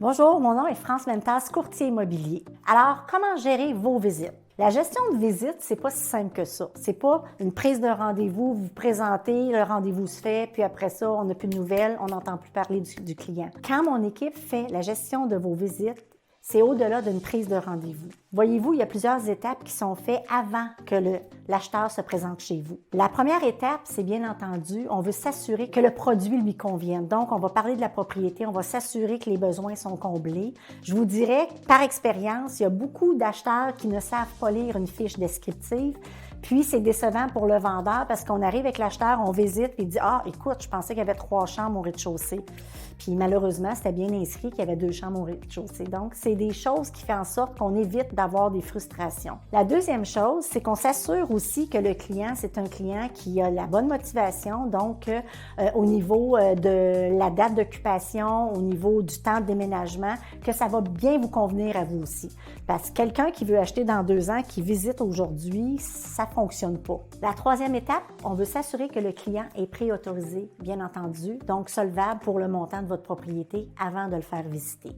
Bonjour, mon nom est France Mentas, courtier immobilier. Alors, comment gérer vos visites? La gestion de visite, c'est pas si simple que ça. C'est pas une prise de rendez-vous, vous vous présentez, le rendez-vous se fait, puis après ça, on n'a plus de nouvelles, on n'entend plus parler du client. Quand mon équipe fait la gestion de vos visites, c'est au-delà d'une prise de rendez-vous. Voyez-vous, il y a plusieurs étapes qui sont faites avant que l'acheteur se présente chez vous. La première étape, c'est bien entendu, on veut s'assurer que le produit lui convienne. Donc, on va parler de la propriété, on va s'assurer que les besoins sont comblés. Je vous dirais, par expérience, il y a beaucoup d'acheteurs qui ne savent pas lire une fiche descriptive. Puis, c'est décevant pour le vendeur parce qu'on arrive avec l'acheteur, on visite et il dit « Ah, écoute, je pensais qu'il y avait 3 chambres au rez-de-chaussée. » Puis, malheureusement, c'était bien inscrit qu'il y avait 2 chambres au rez-de-chaussée. Donc, c'est des choses qui font en sorte qu'on évite d'avoir des frustrations. La deuxième chose, c'est qu'on s'assure aussi que le client, c'est un client qui a la bonne motivation. Donc, au niveau de la date d'occupation, au niveau du temps de déménagement, que ça va bien vous convenir à vous aussi. Parce que quelqu'un qui veut acheter dans 2 ans, qui visite aujourd'hui, ça fonctionne pas. La troisième étape, on veut s'assurer que le client est préautorisé, bien entendu, donc solvable pour le montant de votre propriété avant de le faire visiter.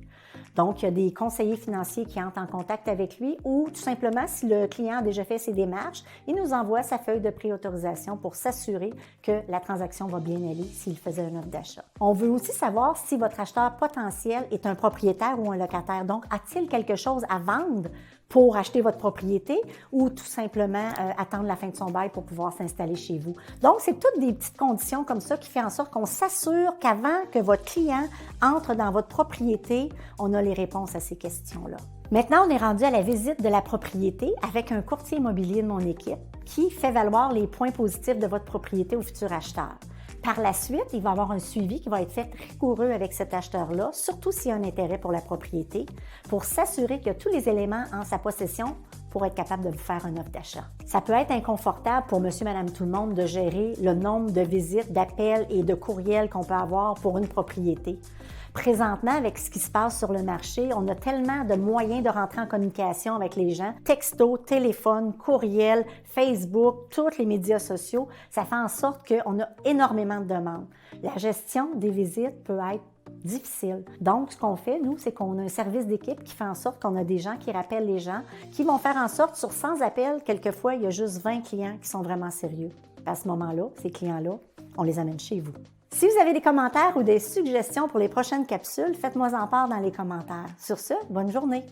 Donc, il y a des conseillers financiers qui entrent en contact avec lui ou tout simplement, si le client a déjà fait ses démarches, il nous envoie sa feuille de préautorisation pour s'assurer que la transaction va bien aller s'il faisait une offre d'achat. On veut aussi savoir si votre acheteur potentiel est un propriétaire ou un locataire. Donc, a-t-il quelque chose à vendre pour acheter votre propriété ou tout simplement attendre la fin de son bail pour pouvoir s'installer chez vous. Donc, c'est toutes des petites conditions comme ça qui font en sorte qu'on s'assure qu'avant que votre client entre dans votre propriété, on a les réponses à ces questions-là. Maintenant, on est rendu à la visite de la propriété avec un courtier immobilier de mon équipe qui fait valoir les points positifs de votre propriété au futur acheteur. Par la suite, il va y avoir un suivi qui va être fait rigoureux avec cet acheteur-là, surtout s'il y a un intérêt pour la propriété, pour s'assurer qu'il y a tous les éléments en sa possession pour être capable de vous faire une offre d'achat. Ça peut être inconfortable pour monsieur, madame, tout le monde de gérer le nombre de visites, d'appels et de courriels qu'on peut avoir pour une propriété. Présentement, avec ce qui se passe sur le marché, on a tellement de moyens de rentrer en communication avec les gens. Texto, téléphone, courriel, Facebook, tous les médias sociaux, ça fait en sorte qu'on a énormément de demandes. La gestion des visites peut être difficile. Donc, ce qu'on fait, nous, c'est qu'on a un service d'équipe qui fait en sorte qu'on a des gens qui rappellent les gens, qui vont faire en sorte, sur 100 appels, quelquefois, il y a juste 20 clients qui sont vraiment sérieux. À ce moment-là, ces clients-là, on les amène chez vous. Si vous avez des commentaires ou des suggestions pour les prochaines capsules, faites-moi en part dans les commentaires. Sur ce, bonne journée!